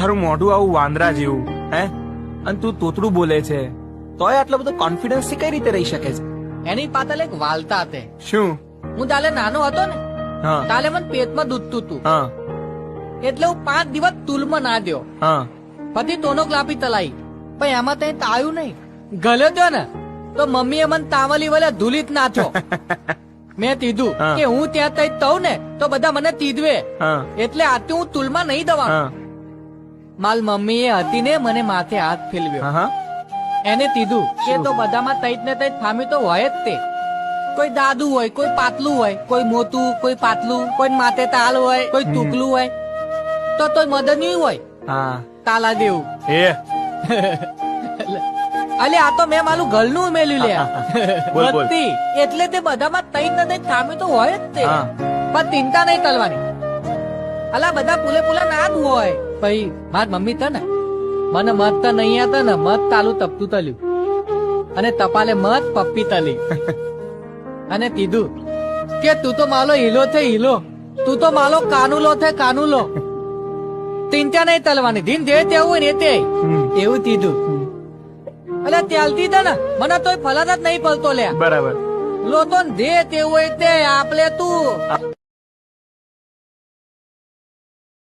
તારું મોઢું આવું વાંદરા જેવું હે, અને તું તોતડું બોલે છે, તોય આટલો બધો કોન્ફિડન્સ થી કઈ રીતે રહી શકે છે? એની પાછળ એક વાલતા હતી. શું? હું તાલે નાનો હતો ને, હા તાલે મને પેટમાં દૂધતું હતું, હા એટલે હું 5 દિવસ તુલમાં ના દ્યો. હા પછી ટોનોગ્રાફી તલાઈ, પણ એમાં તઈ તાયું નહીં. ગલ્યો ત્યો ને તો મમ્મીએ મને તાવલી વલે ધૂલિત નાખ્યો. મેં કીધું હા. કે હું ત્યાં તઈ તવ ને તો બધા મને તીધવે, હા એટલે આથી હું તુલમાં નહીં દવાનો. હા માલ મમ્મી એ હતી ને મને માથે હાથ ફેરવ્યો. હા એને કીધું કે તો બધામાં તઈત ને તઈત ફામી તો હોય જ તે. કોઈ દાદુ હોય, કોઈ પાતલું હોય, કોઈ મોટું, કોઈ પાતલું, કોઈ માથે તાલ હોય, કોઈ ટૂકલું હોય, તો તોય મદની હોય હા તાલા દેવું. એ અલે આ તો મેં મારું ઘરનું ઉમેલ્યું લે. બોલ, બોલ. બત્તી એટલે તે બધામાં તઈત ને તઈત ફામી તો હોય જ તે. હા. પણ ચિંતા નહીં કરવાની. અલા બધા પુલે પુલા ના જ હોય. પછી માર મમ્મી તો ને મને મત તો નહીં હતા ને, મત તાલું તપતું તલ્યું અને તપાલે મત પપ્પી તલી અને કીધું કે તું તો માલો હીલો છે હીલો, તું તો માલો કાનુલો છે કાનુલો. ચિંતા નહીં તલવાની, ધીન જે તેવું હોય ને તે એવું કીધું. એટલે ત્યાલતી હતા ને મને તોય ફલાદ જ નહીં પડતો લે. બરાબર. લોતો જે તેવું હોય તે આપલે તું